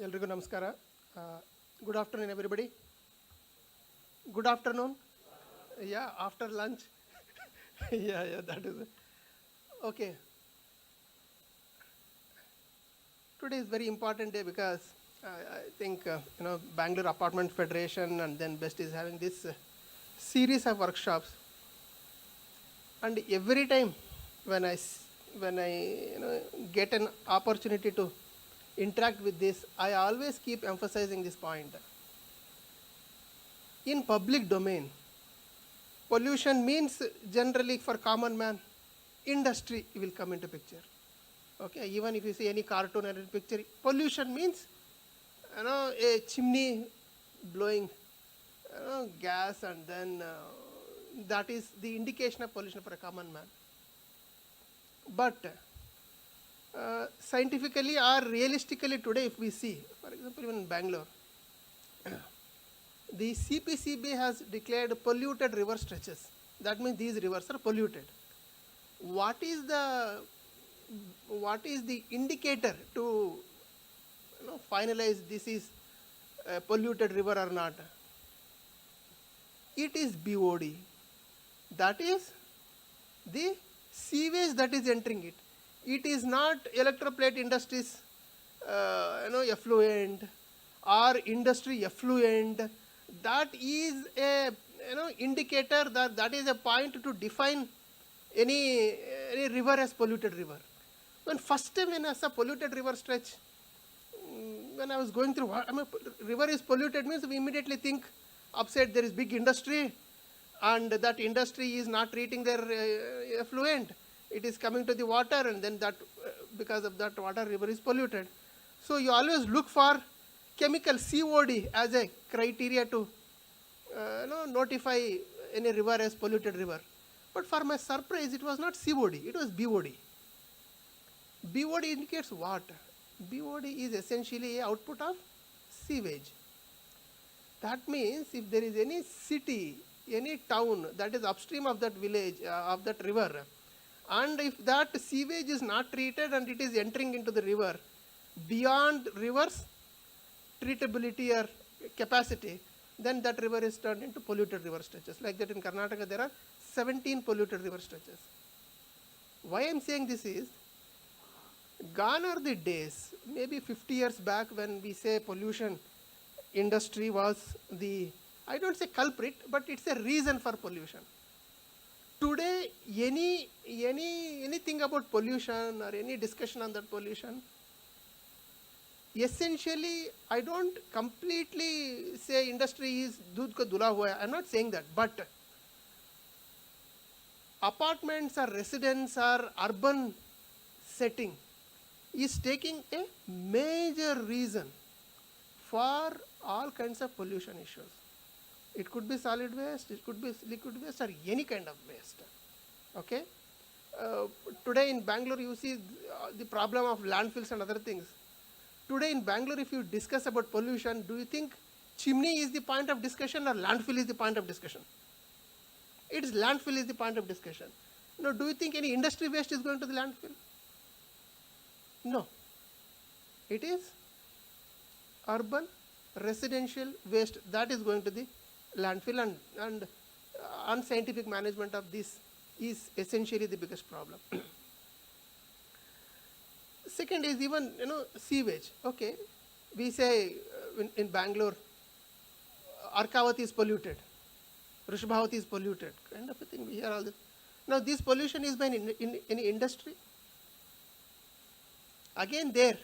ಎಲ್ರಿಗೂ ನಮಸ್ಕಾರ. Good afternoon, everybody. Good afternoon. Yeah, after lunch. Yeah, that is it. Okay. Today is very important day because I think Bangalore Apartment Federation and then BEST is having this series of workshops. And every time when I get an opportunity to interact with this, I always keep emphasizing this point. In public domain, pollution means generally for common man, industry will come into picture. Okay, even if you see any cartoon or picture, pollution means a chimney blowing gas, and then that is the indication of pollution for a common man. But scientifically or realistically today, if we see, for example, even in Bangalore, the 𝗕PCB has declared polluted river stretches. That means these rivers are polluted. What is the indicator to finalize this is a polluted river or not? It is BOD. That is the sewage that is entering it. It is not electroplate industries effluent or industry effluent. That is a indicator, that is a point to define any river as polluted river. When first time when I saw polluted river stretch, when I was going through, river is polluted means we immediately think upside there is big industry, and that industry is not treating their effluent. It is coming to the water, and then that because of that water river is polluted. So you always look for chemical COD as a criteria to notify any river as polluted river. But for my surprise, it was not COD, it was BOD. BOD indicates what? BOD is essentially a output of sewage. That means if there is any city, any town that is upstream of that village, of that river, and if that sewage is not treated and it is entering into the river beyond river's treatability or capacity, then that river is turned into polluted river stretches. Like that in Karnataka there are 17 polluted river stretches. Why I am saying this is, gone are the days, maybe 50 years back, when we say pollution industry was the, I don't say culprit, but it's a reason for pollution. Today, anything about pollution or any discussion on that pollution, essentially, I don't completely say industry is �दूध को धुला हुआ है. I'm not saying that, but apartments or residence or urban setting is taking a major reason for all kinds of pollution issues. It could be solid waste, it could be liquid waste, or any kind of waste. Okay? Today in Bangalore, you see the problem of landfills and other things. Today in Bangalore, if you discuss about pollution, do you think chimney is the point of discussion or landfill is the point of discussion? It's landfill is the point of discussion. Now, do you think any industry waste is going to the landfill? No. It is urban residential waste that is going to the landfill, and unscientific management of this is essentially the biggest problem. Second is even sewage. Okay, we say in Bangalore, Arkavat is polluted, ऋषभावती is polluted, kind of a thing. We hear all this. Now this pollution is by any industry. Again there,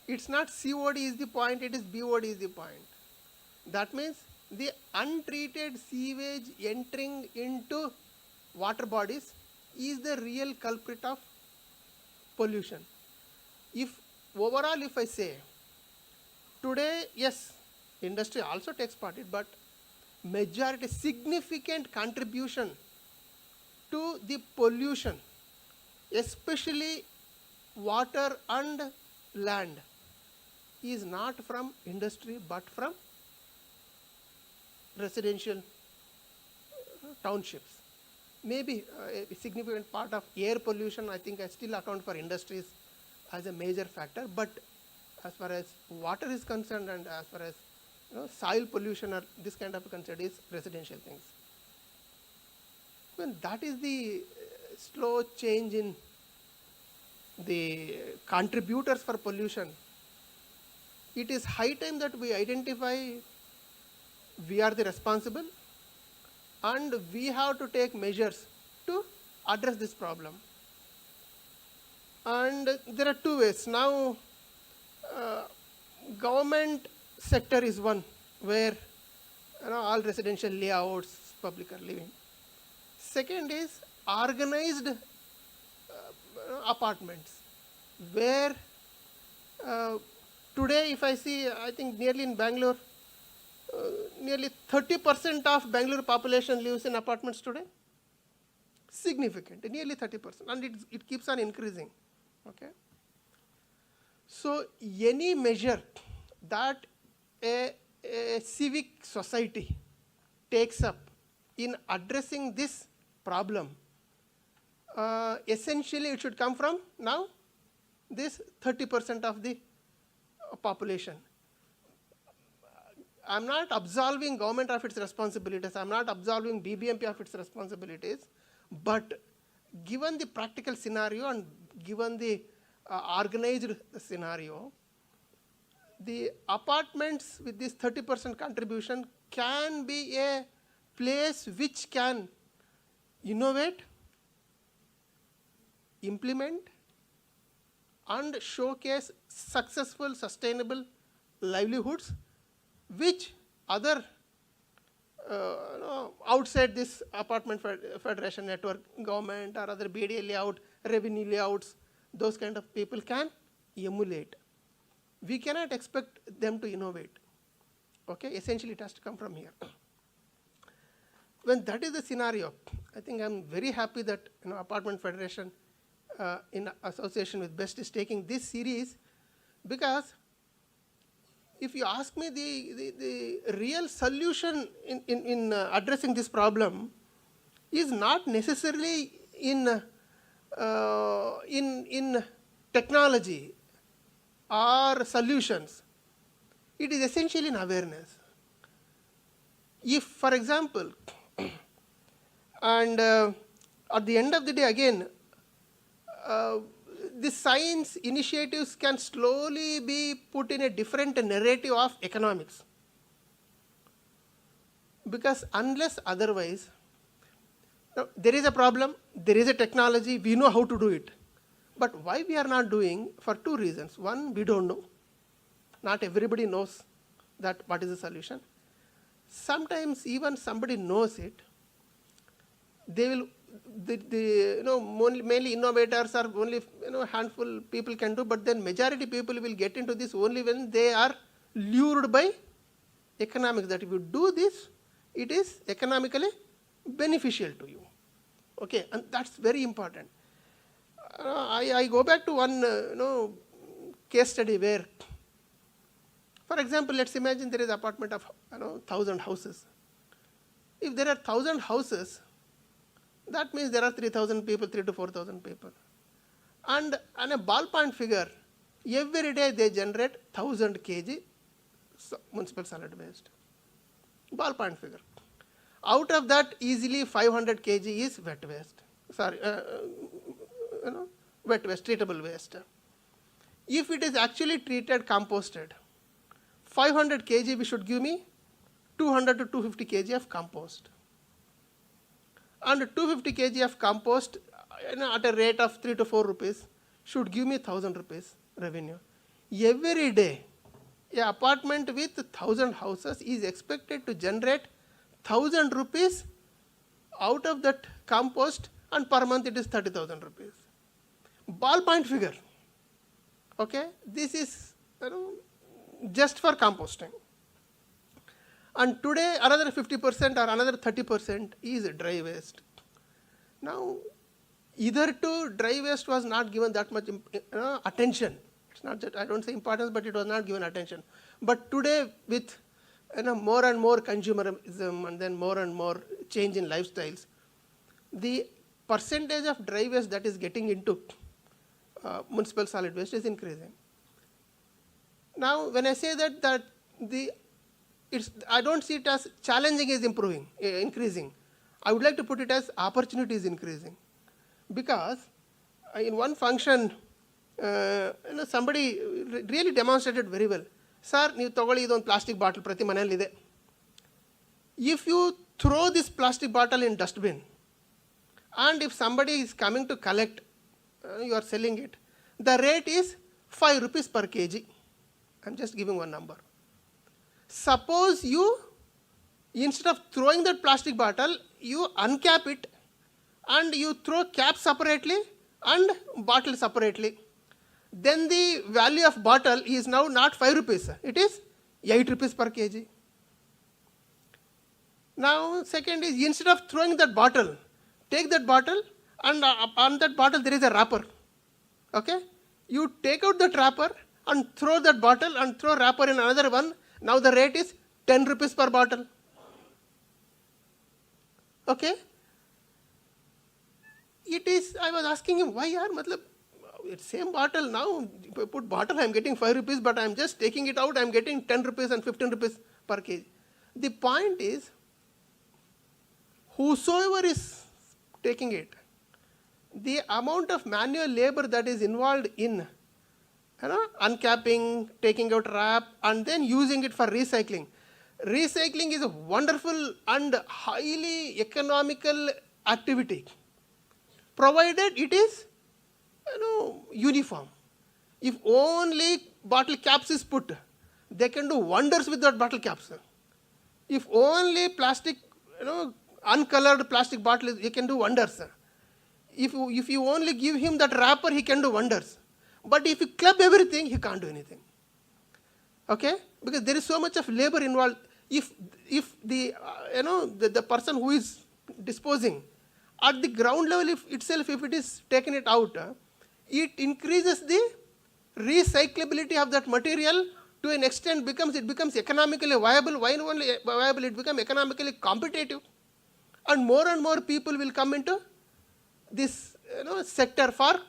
it's not COD is the point, it is BOD is the point. That means the untreated sewage entering into water bodies is the real culprit of pollution. If overall, if I say, today, yes, industry also takes part in it, but majority, significant contribution to the pollution, especially water and land, is not from industry but from residential townships. Maybe a significant part of air pollution, I think I still account for industries as a major factor, but as far as water is concerned and as far as soil pollution or this kind of concern is residential things. When that is the slow change in the contributors for pollution, it is high time that we identify we are the responsible and we have to take measures to address this problem. And there are two ways. Now, government sector is one where all residential layouts, public are living. Second is organized apartments, where today if I see, I think nearly in Bangalore, nearly 30% of Bangalore population lives in apartments today. Significant, nearly 30%, and it keeps on increasing. Okay. So any measure that a civic society takes up in addressing this problem, essentially it should come from now this 30% of the population. I am not absolving government of its responsibilities, I am not absolving BBMP of its responsibilities, but given the practical scenario and given the organized scenario, the apartments with this 30% contribution can be a place which can innovate, implement, and showcase successful, sustainable livelihoods which other outside this apartment federation network, government or other BDA layout, revenue layouts, those kind of people can emulate. We cannot expect them to innovate. Okay, essentially it has to come from here. When that is the scenario, I think I am very happy that Apartment Federation in association with BEST is taking this series, because if you ask me, the real solution in addressing this problem is not necessarily in technology or solutions. It is essentially in awareness. If, for example, and at the end of the day again, the science initiatives can slowly be put in a different narrative of economics. Because unless otherwise, there is a problem, there is a technology, we know how to do it. But why we are not doing? For two reasons. One, we don't know. Not everybody knows that what is the solution. Sometimes even somebody knows it, they will, mainly innovators are only handful people can do, but then majority people will get into this only when they are lured by economics, that if you do this, it is economically beneficial to you. Okay, and that's very important. I go back to one case study where, for example, let's imagine there is an apartment of 1,000 houses. If there are 1,000 houses, that means there are 3,000 people, 3,000 to 4,000 people. And on a ballpoint figure, every day they generate 1,000 kg municipal solid waste. Ballpoint figure. Out of that, easily 500 kg is wet waste. Sorry, wet waste, treatable waste. If it is actually treated, composted, 500 kg we should give me 200 to 250 kg of compost. And 250 kg of compost at a rate of 3 to 4 rupees should give me 1,000 rupees revenue. Every day, an apartment with 1,000 houses is expected to generate 1,000 rupees out of that compost, and per month it is 30,000 rupees. Ballpoint figure. Okay, this is just for composting. And today another 50% or another 30% is dry waste. Now, hitherto dry waste was not given that much attention. It's not that I don't say importance, but it was not given attention. But today, with more and more consumerism and then more and more change in lifestyles, the percentage of dry waste that is getting into municipal solid waste is increasing. Now, when I say that I don't see it as challenging is increasing. I would like to put it as opportunity is increasing, because in one function, somebody really demonstrated very well. Sir, ನೀವು ತಗೊಳ್ಳಿ ಇದೊಂದು plastic bottle ಪ್ರತಿ ಮನೆಯಲ್ಲಿದೆ. If you throw this plastic bottle in dustbin, and if somebody is coming to collect, you are selling it, the rate is 5 rupees per kg. I'm just giving one number. Suppose you, instead of throwing that plastic bottle, you uncap it and you throw cap separately and bottle separately. Then the value of bottle is now not 5 rupees, it is 8 rupees per kg. Now, second is, instead of throwing that bottle, take that bottle and on that bottle there is a wrapper. Okay? You take out that wrapper and throw that bottle and throw wrapper in another one. Now the rate is 10 rupees per bottle. Okay? It is, I was asking him, why yaar, it's same bottle, now if I put bottle I am getting 5 rupees, but I am just taking it out, I am getting 10 rupees and 15 rupees per kg. The point is, whosoever is taking it, the amount of manual labor that is involved in uncapping, taking out wrap, and then using it for recycling. Recycling is a wonderful and highly economical activity, provided it is uniform. If only bottle caps is put, they can do wonders with that bottle caps. If only plastic, uncolored plastic bottle, he can do wonders. If you only give him that wrapper, he can do wonders. But if you club everything, he can't do anything. Okay? Because there is so much of labor involved. If the person who is disposing at the ground level itself, if it is taken it out, it increases the recyclability of that material to an extent it becomes economically viable. Why not only viable, it becomes economically competitive, and more people will come into this sector for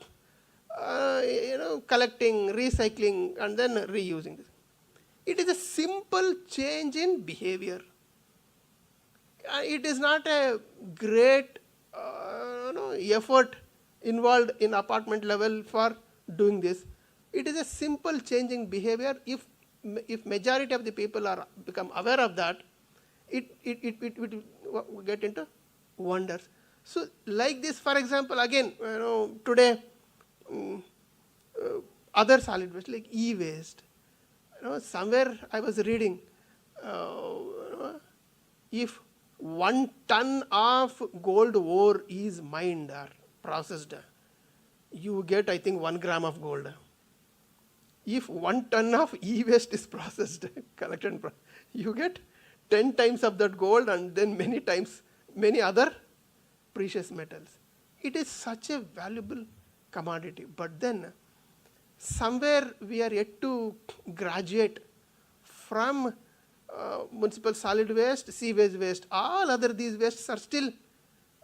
collecting, recycling, and then reusing this. It is a simple change in behavior. It is not a great effort involved in apartment level for doing this. It is a simple change in behavior. If majority of the people are become aware of that, it will get into wonders. So like this, for example, again, today other solid waste like e-waste. Somewhere I was reading, if 1 ton of gold ore is mined or processed, you get, I think, 1 gram of gold. If 1 ton of e-waste is processed, collected, you get 10 times of that gold, and then many times many other precious metals. It is such a valuable commodity. But then somewhere we are yet to graduate from municipal solid waste, sewage waste. All other these wastes are still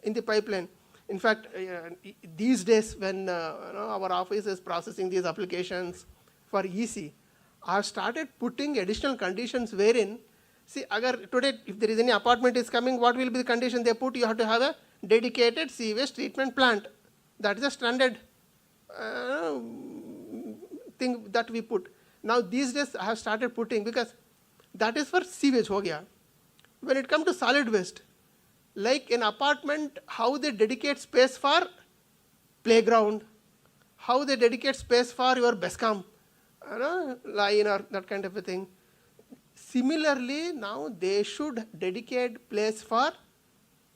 in the pipeline. In fact, these days when our office is processing these applications for 𝗖𝐶, I have started putting additional conditions wherein, see, today if there is any apartment is coming, what will be the condition they put? You have to have a dedicated sewage treatment plant. That is a standard thing that we put. Now these days I have started putting, because that is for sewage ho gaya. When it comes to solid waste, like an apartment, how they dedicate space for playground, how they dedicate space for your BESCOM line or that kind of a thing. Similarly, now they should dedicate place for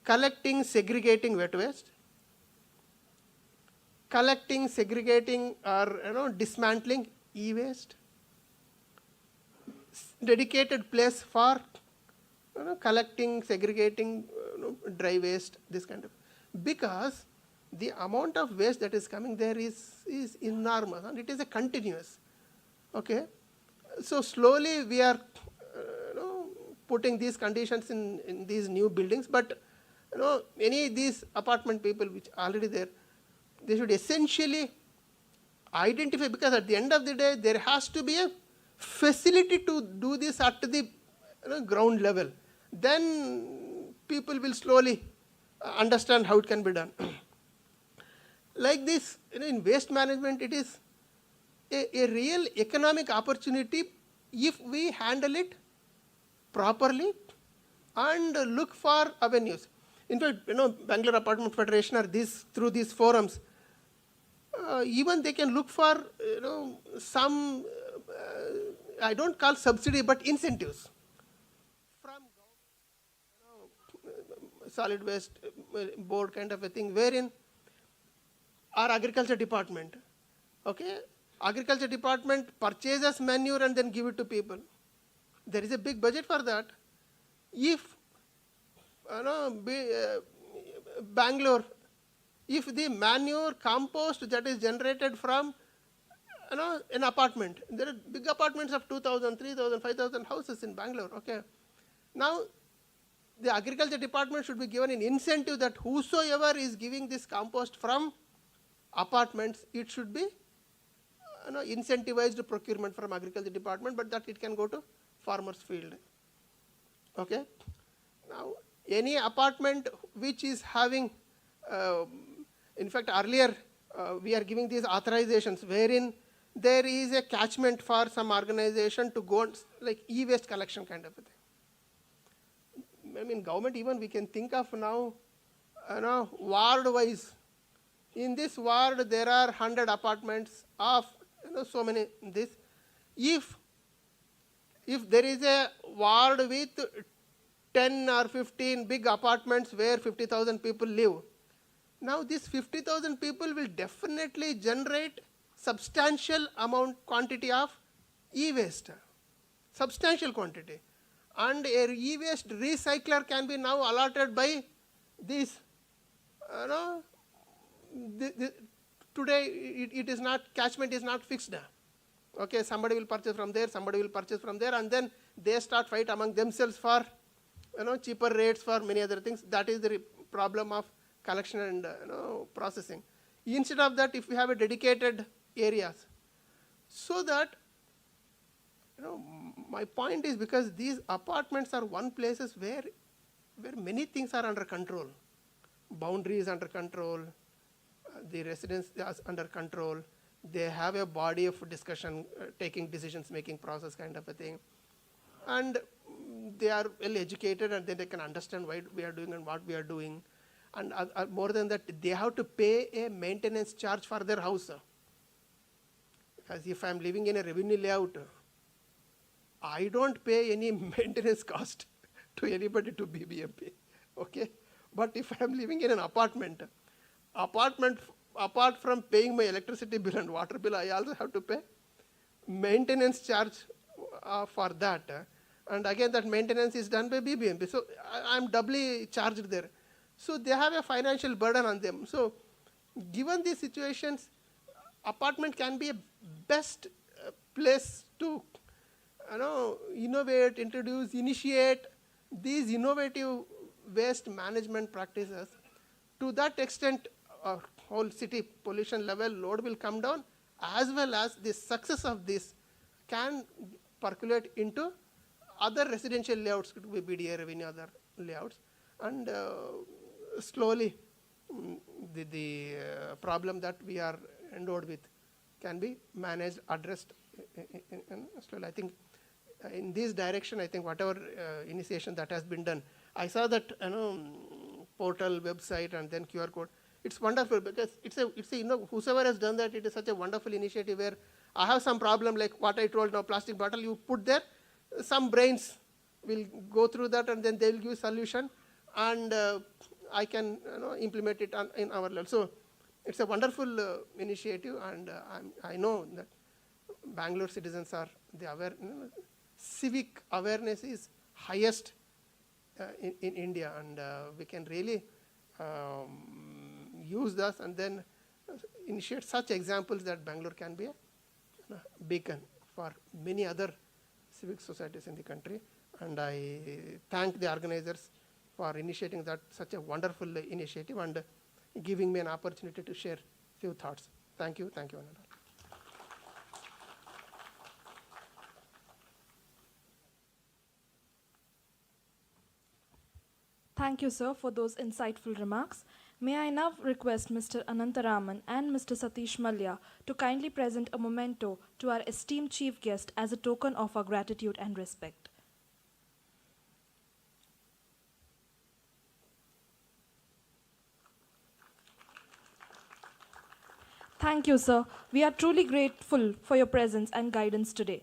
collecting, segregating wet waste, collecting, segregating, or dismantling e-waste, dedicated place for collecting, segregating dry waste, this kind of, because the amount of waste that is coming there is enormous, and it is a continuous. Okay, so slowly we are putting these conditions in these new buildings, but any of these apartment people which are already there, they should essentially identify, because at the end of the day there has to be a facility to do this at the ground level, then people will slowly understand how it can be done. Like this, in waste management, it is a real economic opportunity if we handle it properly and look for avenues. In fact, Bangalore Apartment Federation or through these forums, even they can look for some I don't call subsidy but incentives from solid waste board kind of a thing, wherein our agriculture department, agriculture department purchases manure and then give it to people. There is a big budget for that. If Bangalore, if the manure compost that is generated from an apartment, there are big apartments of 2,000, 3,000, 5,000 houses in Bangalore. Now the agriculture department should be given an incentive that whosoever is giving this compost from apartments, it should be incentivized procurement from agriculture department, but that it can go to farmer's field. Now any apartment which is having, in fact earlier we are giving these authorizations wherein there is a catchment for some organization to go like e-waste collection kind of a thing. I mean, government even we can think of now, ward wise. In this ward there are 100 apartments of so many this. If there is a ward with 10 or 15 big apartments where 50,000 people live, now this 50,000 people will definitely generate substantial quantity of e-waste, substantial quantity. And a e-waste recycler can be now allotted by this, today it is not, catchment is not fixed. Somebody will purchase from there, somebody will purchase from there, and then they start fight among themselves for cheaper rates for many other things. That is the problem of collection and processing. Instead of that, if we have a dedicated areas, so that my point is, because these apartments are one places where many things are under control, boundaries under control, the residents are under control, they have a body of discussion, taking decisions making process kind of a thing, and they are well educated and then they can understand why we are doing and what we are doing. And more than that, they have to pay a maintenance charge for their house. Because if I am living in a revenue layout, I don't pay any maintenance cost to anybody to BBMP. But if I am living in an apartment, apart from paying my electricity bill and water bill, I also have to pay maintenance charge for that. And again, that maintenance is done by BBMP. So I am doubly charged there. So they have a financial burden on them. So given these situations, apartment can be a best place to innovate, introduce, initiate these innovative waste management practices. To that extent, whole city pollution level load will come down, as well as the success of this can percolate into other residential layouts, it could be BDA revenue, other layouts, and slowly the problem that we are endowed with can be managed, addressed slowly. I think in this direction, I think whatever initiation that has been done, I saw that portal, website, and then QR code. It's wonderful because it's a whosoever has done that, it is such a wonderful initiative where I have some problem like what I told now, plastic bottle you put there, some brains will go through that and then they will give solution, and I can implement it in our level. So it's a wonderful initiative, and I know that Bangalore citizens are aware. Civic awareness is highest in India, and we can really use this and then initiate such examples that Bangalore can be a beacon for many other civic societies in the country. And I thank the organizers for initiating that such a wonderful initiative and giving me an opportunity to share few thoughts. Thank you, Ananda. Thank you, sir, for those insightful remarks. May I now request Mr. Anantaraman and Mr. Satish Mallya to kindly present a memento to our esteemed chief guest as a token of our gratitude and respect. Thank you, sir. We are truly grateful for your presence and guidance today.